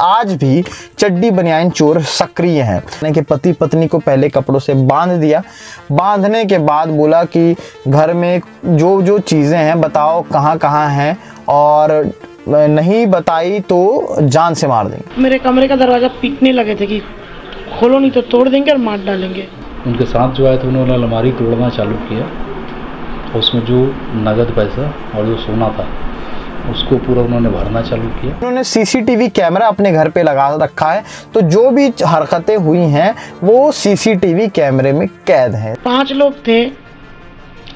आज भी चड्डी बनियान चोर सक्रिय हैं कि पति पत्नी को पहले कपड़ों से बांध दिया, बांधने के बाद बोला कि घर में जो जो चीज़ें हैं बताओ कहाँ कहाँ हैं, और नहीं बताई तो जान से मार देंगे। मेरे कमरे का दरवाज़ा पीटने लगे थे कि खोलो नहीं तो तोड़ देंगे और मार डालेंगे। उनके साथ जो आए थे उन्होंने अलमारी तोड़ना चालू किया, उसमें जो नगद पैसा और जो सोना था उसको पूरा उन्होंने भरना चालू किया। उन्होंने सीसीटीवी कैमरा अपने घर पे लगा रखा है, तो जो भी हरकतें हुई हैं वो सीसीटीवी कैमरे में कैद है। 5 लोग थे,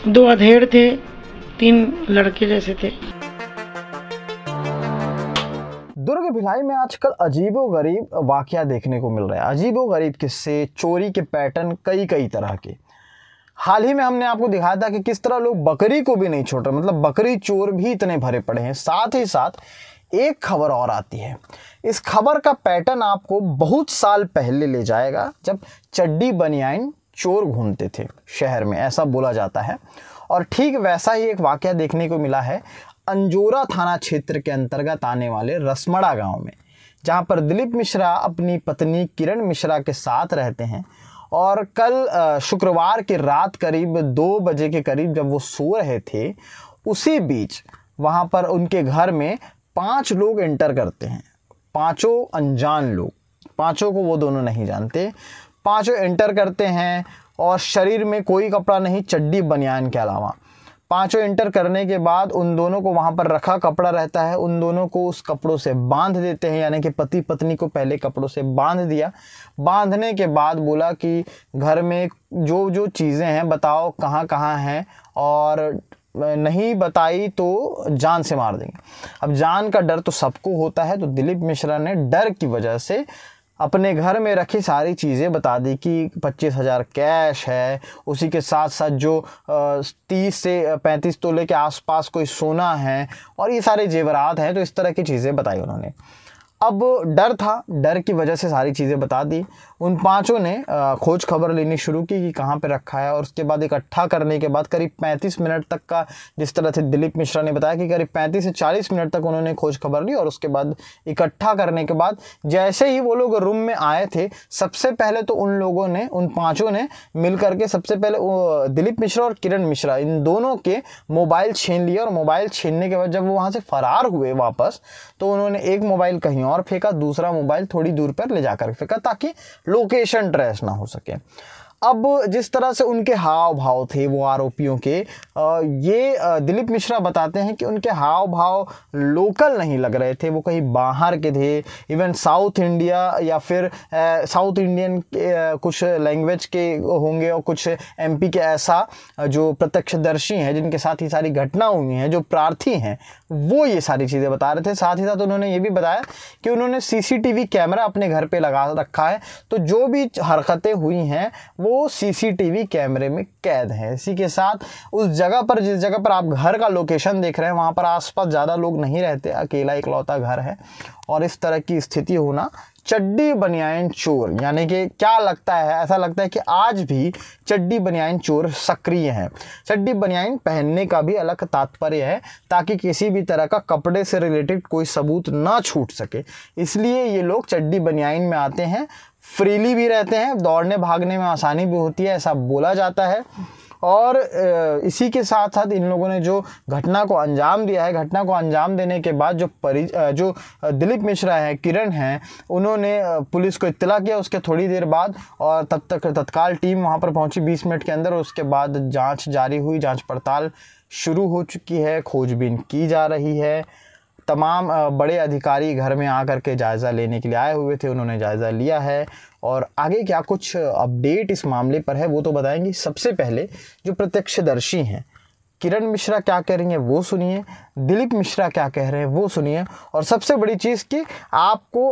2 अधेड़ थे, 3 लड़के जैसे थे। दुर्ग भिलाई में आजकल अजीबोगरीब वाकया देखने को मिल रहा है। अजीबोगरीब किस्से, चोरी के पैटर्न कई तरह के। हाल ही में हमने आपको दिखाया था कि किस तरह लोग बकरी को भी नहीं छोड़ रहे, मतलब बकरी चोर भी इतने भरे पड़े हैं। साथ ही साथ एक खबर और आती है। इस खबर का पैटर्न आपको बहुत साल पहले ले जाएगा, जब चड्डी बनियान चोर घूमते थे शहर में, ऐसा बोला जाता है। और ठीक वैसा ही एक वाकया देखने को मिला है अंजोरा थाना क्षेत्र के अंतर्गत आने वाले रसमड़ा गांव में, जहां पर दिलीप मिश्रा अपनी पत्नी किरण मिश्रा के साथ रहते हैं। और कल शुक्रवार की रात करीब 2 बजे के करीब जब वो सो रहे थे, उसी बीच वहां पर उनके घर में 5 लोग एंटर करते हैं। 5 अनजान लोग, 5 को वो दोनों नहीं जानते। 5 एंटर करते हैं और शरीर में कोई कपड़ा नहीं, चड्डी बनियान के अलावा। 5 एंटर करने के बाद उन दोनों को वहाँ पर रखा कपड़ा रहता है, उन दोनों को उस कपड़ों से बांध देते हैं, यानी कि पति पत्नी को पहले कपड़ों से बांध दिया। बांधने के बाद बोला कि घर में जो जो चीज़ें हैं बताओ कहाँ कहाँ हैं, और नहीं बताई तो जान से मार देंगे। अब जान का डर तो सबको होता है, तो दिलीप मिश्रा ने डर की वजह से अपने घर में रखी सारी चीज़ें बता दी कि 25,000 कैश है, उसी के साथ साथ जो 30 से 35 तोले के आसपास कोई सोना है, और ये सारे जेवरात हैं। तो इस तरह की चीज़ें बताई उन्होंने। अब डर था, डर की वजह से सारी चीज़ें बता दी। उन 5 ने खोज खबर लेनी शुरू की कि कहाँ पे रखा है, और उसके बाद इकट्ठा करने के बाद करीब 35 मिनट तक का, जिस तरह से दिलीप मिश्रा ने बताया कि करीब 35 से 40 मिनट तक उन्होंने खोज खबर ली। और उसके बाद इकट्ठा करने के बाद जैसे ही वो लोग रूम में आए थे, सबसे पहले तो उन लोगों ने, उन 5 ने मिल करके सबसे पहले दिलीप मिश्रा और किरण मिश्रा, इन दोनों के मोबाइल छीन लिया। और मोबाइल छीनने के बाद जब वो वहाँ से फरार हुए वापस, तो उन्होंने एक मोबाइल कहीं और फेंका, दूसरा मोबाइल थोड़ी दूर पर ले जाकर फेंका ताकि लोकेशन ट्रेस ना हो सके। अब जिस तरह से उनके हाव भाव थे वो आरोपियों के, ये दिलीप मिश्रा बताते हैं कि उनके हाव भाव लोकल नहीं लग रहे थे, वो कहीं बाहर के थे। इवन साउथ इंडिया या फिर साउथ इंडियन कुछ लैंग्वेज के होंगे, और कुछ एमपी के ऐसा जो प्रत्यक्षदर्शी हैं जिनके साथ ही सारी घटना हुई हैं, जो प्रार्थी हैं, वो ये सारी चीज़ें बता रहे थे। साथ ही साथ उन्होंने ये भी बताया कि उन्होंने सीसीटीवी कैमरा अपने घर पे लगा रखा है, तो जो भी हरकतें हुई हैं वो सीसीटीवी कैमरे में कैद है। इसी के साथ उस जगह पर, जिस जगह पर आप घर का लोकेशन देख रहे हैं, वहाँ पर आसपास ज़्यादा लोग नहीं रहते, अकेला इकलौता घर है। और इस तरह की स्थिति होना, चड्डी बनियान चोर, यानी कि क्या लगता है, ऐसा लगता है कि आज भी चड्डी बनियान चोर सक्रिय हैं। चड्डी बनियान पहनने का भी अलग तात्पर्य है, ताकि किसी भी तरह का कपड़े से रिलेटेड कोई सबूत ना छूट सके। इसलिए ये लोग चड्डी बनियान में आते हैं, फ्रीली भी रहते हैं, दौड़ने भागने में आसानी भी होती है, ऐसा बोला जाता है। और इसी के साथ साथ इन लोगों ने जो घटना को अंजाम दिया है, घटना को अंजाम देने के बाद जो दिलीप मिश्रा है, किरण हैं, उन्होंने पुलिस को इत्तला किया उसके थोड़ी देर बाद, और तब तक तत्काल टीम वहां पर पहुंची 20 मिनट के अंदर। उसके बाद जांच जारी हुई, जांच पड़ताल शुरू हो चुकी है, खोजबीन की जा रही है। तमाम बड़े अधिकारी घर में आकर के जायज़ा लेने के लिए आए हुए थे, उन्होंने जायज़ा लिया है। और आगे क्या कुछ अपडेट इस मामले पर है वो तो बताएंगे। सबसे पहले जो प्रत्यक्षदर्शी हैं, किरण मिश्रा क्या कह रही हैं वो सुनिए, दिलीप मिश्रा क्या कह रहे हैं वो सुनिए, और सबसे बड़ी चीज़ कि आपको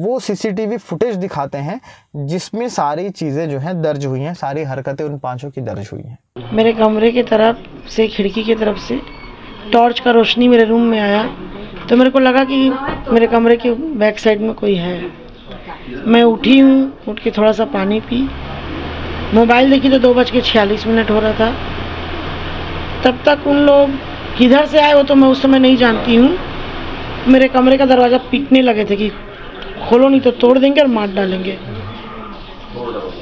वो सीसीटीवी फुटेज दिखाते हैं जिसमें सारी चीज़ें जो हैं दर्ज हुई हैं, सारी हरकतें उन 5 की दर्ज हुई हैं। मेरे कमरे की तरफ से, खिड़की की तरफ से टॉर्च का रोशनी मेरे रूम में आया, तो मेरे को लगा कि मेरे कमरे के बैक साइड में कोई है। मैं उठी हूँ, उठ के थोड़ा सा पानी पी, मोबाइल देखी तो 2:46 हो रहा था। तब तक उन लोग किधर से आए वो तो मैं उस समय नहीं जानती हूँ। मेरे कमरे का दरवाज़ा पीटने लगे थे कि खोलो नहीं तो तोड़ देंगे और मार डालेंगे।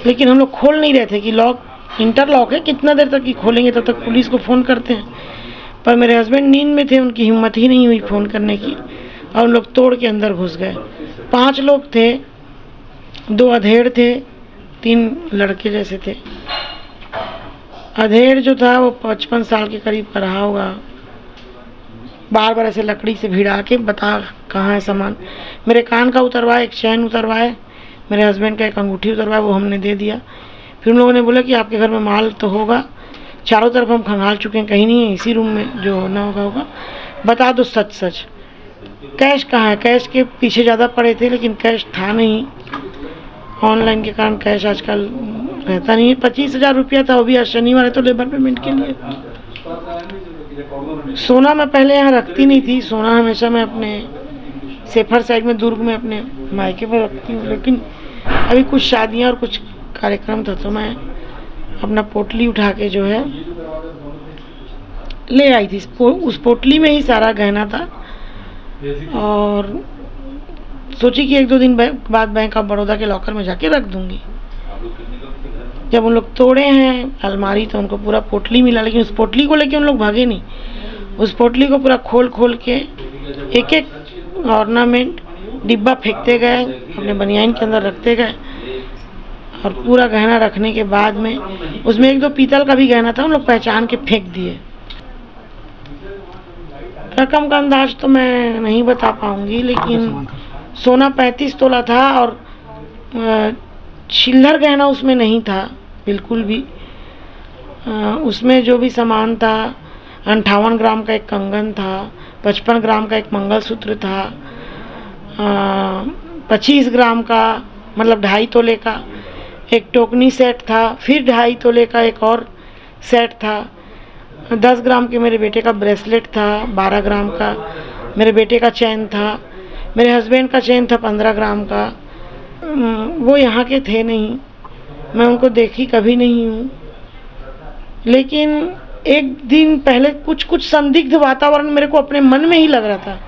लेकिन हम लोग खोल नहीं रहे थे कि लॉक इंटरलॉक है, कितना देर तक ही खोलेंगे, तब तक पुलिस को फ़ोन करते हैं। पर मेरे हस्बैंड नींद में थे, उनकी हिम्मत ही नहीं हुई फ़ोन करने की, और उन लोग तोड़ के अंदर घुस गए। 5 लोग थे, 2 अधेड़ थे, 3 लड़के जैसे थे। अधेड़ जो था वो 55 साल के करीब का रहा होगा। बार बार ऐसे लकड़ी से भिड़ा के बता कहाँ है सामान। मेरे कान का उतरवाए, एक चैन उतरवाए, मेरे हस्बैंड का एक अंगूठी उतरवाया, वो हमने दे दिया। फिर उन लोगों ने बोला कि आपके घर में माल तो होगा, चारों तरफ हम खंगाल चुके हैं, कहीं नहीं है, इसी रूम में जो होना होगा बता दो सच सच। कैश कहाँ है? कैश के पीछे ज़्यादा पड़े थे, लेकिन कैश था नहीं। ऑनलाइन के कारण कैश आजकल रहता नहीं है। 25,000 रुपया था, वो भी आज शनिवार है तो लेबर पेमेंट के लिए। सोना मैं पहले यहाँ रखती नहीं थी, सोना हमेशा मैं अपने सेफर साइड में दुर्ग में अपने मायके में रखती हूँ, लेकिन अभी कुछ शादियाँ और कुछ कार्यक्रम था तो मैं अपना पोटली उठा के जो है ले आई थी। उस पोटली में ही सारा गहना था, और सोची कि 1-2 दिन बाद बैंक ऑफ बड़ौदा के लॉकर में जाके रख दूंगी। जब उन लोग तोड़े हैं अलमारी तो उनको पूरा पोटली मिला, लेकिन उस पोटली को लेके उन लोग भागे नहीं। उस पोटली को पूरा खोल खोल के एक-एक ऑर्नामेंट डिब्बा फेंकते गए, अपने बनियान के अंदर रखते गए, और पूरा गहना रखने के बाद में उसमें 1-2 पीतल का भी गहना था, उन लोग पहचान के फेंक दिए। रकम का अंदाज तो मैं नहीं बता पाऊंगी, लेकिन सोना 35 तोला था, और चिल्लर गहना उसमें नहीं था बिल्कुल भी। उसमें जो भी सामान था, 58 ग्राम का एक कंगन था, 55 ग्राम का एक मंगलसूत्र था, 25 ग्राम का मतलब 2.5 तोले का एक टोकनी सेट था, फिर 2.5 तोले का एक और सेट था, 10 ग्राम के मेरे बेटे का ब्रेसलेट था, 12 ग्राम का मेरे बेटे का चेन था, मेरे हस्बैंड का चेन था 15 ग्राम का। वो यहाँ के थे नहीं, मैं उनको देखी कभी नहीं हूँ, लेकिन एक दिन पहले कुछ संदिग्ध वातावरण मेरे को अपने मन में ही लग रहा था,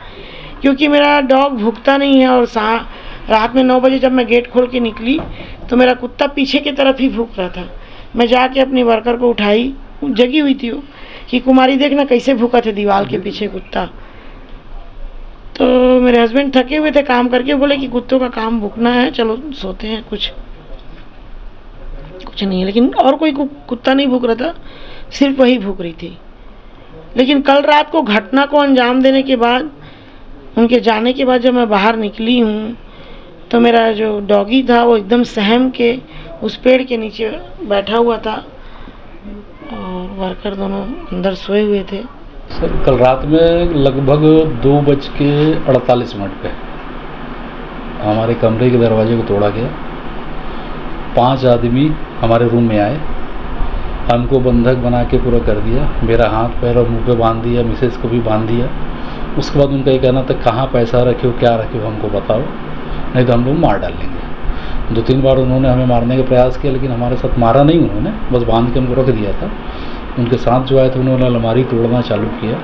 क्योंकि मेरा डॉग भूखता नहीं है, और रात में 9 बजे जब मैं गेट खोल के निकली तो मेरा कुत्ता पीछे की तरफ ही भूख रहा था। मैं जाके अपनी वर्कर को उठाई, जगी हुई थी वो, कि कुमारी देखना कैसे भूखा थे दीवार के पीछे कुत्ता। तो मेरे हस्बैंड थके हुए थे काम करके, बोले कि कुत्तों का काम भूखना है, चलो सोते हैं। कुछ नहीं है, लेकिन और कोई कुत्ता नहीं भूख रहा था, सिर्फ वही भूख रही थी। लेकिन कल रात को घटना को अंजाम देने के बाद, उनके जाने के बाद जब मैं बाहर निकली हूँ तो मेरा जो डॉगी था वो एकदम सहम के उस पेड़ के नीचे बैठा हुआ था, और वर्कर दोनों अंदर सोए हुए थे। सर कल रात में लगभग 2:48 पे हमारे कमरे के दरवाजे को तोड़ा गया। 5 आदमी हमारे रूम में आए, हमको बंधक बना के पूरा कर दिया, मेरा हाथ पैर और मुंह पे बांध दिया, मिसेज को भी बांध दिया। उसके बाद उनका ये कहना था कहाँ पैसा रखे हो, क्या रखे हो, हमको बताओ, नहीं तो हम लोग मार डालेंगे। 2-3 बार उन्होंने हमें मारने का प्रयास किया, लेकिन हमारे साथ मारा नहीं उन्होंने, बस बांध के हमको रख दिया था। उनके साथ जो आए थे उन्होंने अलमारी तोड़ना चालू किया,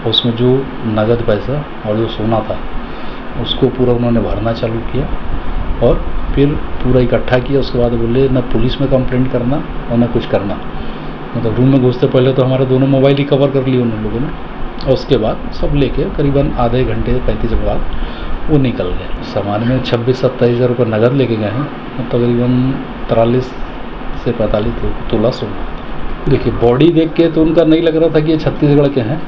उसमें जो नगद पैसा और जो सोना था उसको पूरा उन्होंने भरना चालू किया, और फिर पूरा इकट्ठा किया। उसके बाद बोले ना पुलिस में कंप्लेंट करना और ना कुछ करना। मतलब रूम में घुसते पहले तो हमारे दोनों मोबाइल ही कवर कर लिए उन लोगों ने, और उसके बाद सब लेके करीबन आधे घंटे 35 मिनट बाद वो निकल गए। सामान में 26-27 हज़ार रुपये नगद लेके गए हैं, तकरीबन 43 से 45 तोला सोना। देखिए बॉडी देख के तो उनका नहीं लग रहा था कि ये छत्तीसगढ़ के हैं,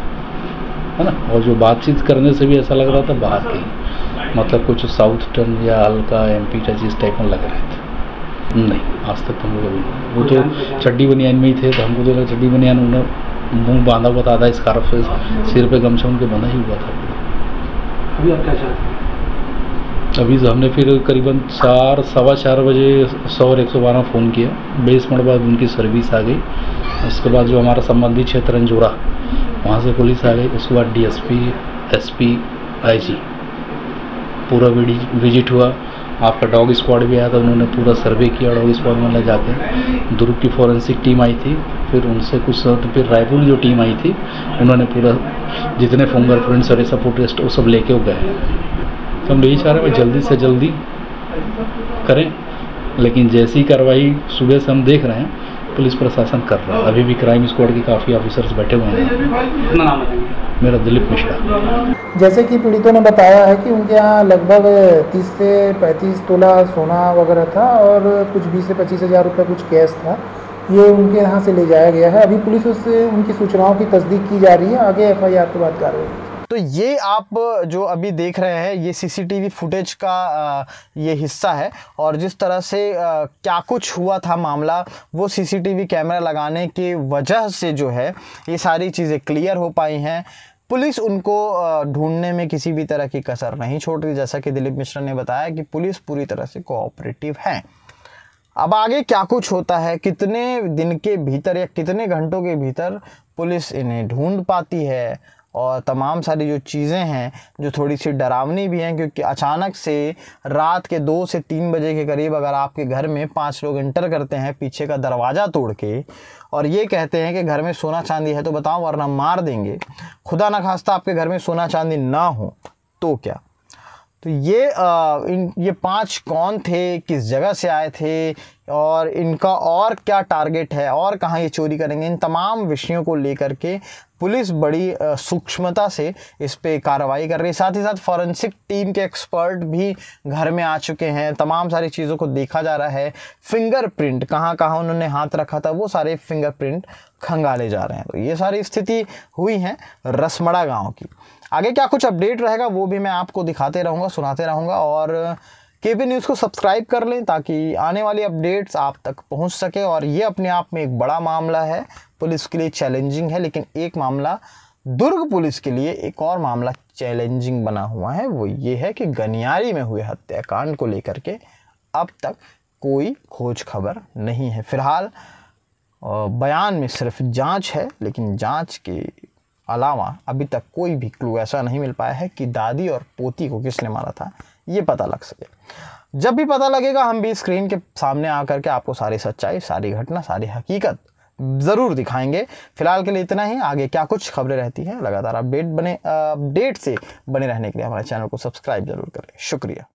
है ना, और जो बातचीत करने से भी ऐसा लग रहा था बाहर के, मतलब कुछ साउथ टर्न या हल्का MP टच इस टाइप में लग रहे थे। नहीं, आज तक हम लोग अभी नहीं। वो तो चड्डी बनियान में ही थे, तो हमको तो लगा चड्डी बनियान, उन्होंने मुंह बांधा हुआ था, आधा स्कार्फ से सिर पे गमछा उनके बंधा ही हुआ था। अभी आप क्या चाहते हैं? अभी हमने फिर करीबन 4-4:15 बजे 100 और 112 फ़ोन किया। 20 मिनट बाद उनकी सर्विस आ गई। उसके बाद जो हमारा संबंधित क्षेत्र रंजोरा, वहाँ से पुलिस आ गई। उसके बाद DSP, SP, IG पूरा विजिट हुआ। आपका डॉग स्क्वाड भी आया था, उन्होंने पूरा सर्वे किया डॉग स्क्वाड में ले जाके। दुर्ग की फॉरेंसिक टीम आई थी, फिर उनसे कुछ तो फिर रायपुर जो टीम आई थी, उन्होंने पूरा जितने फिंगरप्रिंट्स और ये सब फुटेज वो सब लेके गए। तो हम यही चाह रहे हैं जल्दी से जल्दी करें, लेकिन जैसी कार्रवाई सुबह से हम देख रहे हैं पुलिस प्रशासन कर रहा है। अभी भी क्राइम स्क्वाड के काफ़ी ऑफिसर्स बैठे हुए हैं। अपना नाम बताइए। मेरा दिलीप मिश्रा। जैसे कि पीड़ितों ने बताया है कि उनके यहाँ लगभग 30 से 35 तोला सोना वगैरह था और कुछ 20 से 25 हज़ार रुपये कुछ कैश था। ये उनके यहाँ से ले जाया गया है। अभी पुलिस उससे उनकी सूचनाओं की तस्दीक की जा रही है। आगे FIR के बाद कार्रवाई। तो ये आप जो अभी देख रहे हैं ये CCTV फुटेज का ये हिस्सा है, और जिस तरह से क्या कुछ हुआ था मामला वो CCTV कैमरा लगाने की वजह से जो है ये सारी चीज़ें क्लियर हो पाई हैं। पुलिस उनको ढूंढने में किसी भी तरह की कसर नहीं छोड़ रही। जैसा कि दिलीप मिश्रा ने बताया कि पुलिस पूरी तरह से कोऑपरेटिव है। अब आगे क्या कुछ होता है, कितने दिन के भीतर या कितने घंटों के भीतर पुलिस इन्हें ढूंढ पाती है, और तमाम सारी जो चीज़ें हैं जो थोड़ी सी डरावनी भी हैं, क्योंकि अचानक से रात के 2 से 3 बजे के करीब अगर आपके घर में 5 लोग एंटर करते हैं पीछे का दरवाज़ा तोड़ के और ये कहते हैं कि घर में सोना चांदी है तो बताओ वरना मार देंगे, खुदा ना खास्ता आपके घर में सोना चांदी ना हो तो क्या। तो ये 5 कौन थे, किस जगह से आए थे, और इनका और क्या टारगेट है, और कहाँ ये चोरी करेंगे, इन तमाम विषयों को लेकर के पुलिस बड़ी सूक्ष्मता से इस पे कार्रवाई कर रही है। साथ ही साथ फॉरेंसिक टीम के एक्सपर्ट भी घर में आ चुके हैं। तमाम सारी चीज़ों को देखा जा रहा है। फिंगरप्रिंट कहाँ कहाँ उन्होंने हाथ रखा था वो सारे फिंगरप्रिंट खंगाले जा रहे हैं। तो ये सारी स्थिति हुई है रसमड़ा गाँव की। आगे क्या कुछ अपडेट रहेगा वो भी मैं आपको दिखाते रहूँगा, सुनाते रहूँगा, और KB न्यूज़ को सब्सक्राइब कर लें ताकि आने वाली अपडेट्स आप तक पहुंच सके। और ये अपने आप में एक बड़ा मामला है, पुलिस के लिए चैलेंजिंग है, लेकिन एक मामला दुर्ग पुलिस के लिए एक और मामला चैलेंजिंग बना हुआ है। वो ये है कि गनियारी में हुए हत्याकांड को लेकर के अब तक कोई खोज खबर नहीं है। फिलहाल बयान में सिर्फ जांच है, लेकिन जांच के अलावा अभी तक कोई भी क्लू ऐसा नहीं मिल पाया है कि दादी और पोती को किसने मारा था ये पता लग सके। जब भी पता लगेगा हम भी स्क्रीन के सामने आकर के आपको सारी सच्चाई, सारी घटना, सारी हकीकत ज़रूर दिखाएंगे। फिलहाल के लिए इतना ही। आगे क्या कुछ खबरें रहती हैं लगातार अपडेट से बने रहने के लिए हमारे चैनल को सब्सक्राइब जरूर करें। शुक्रिया।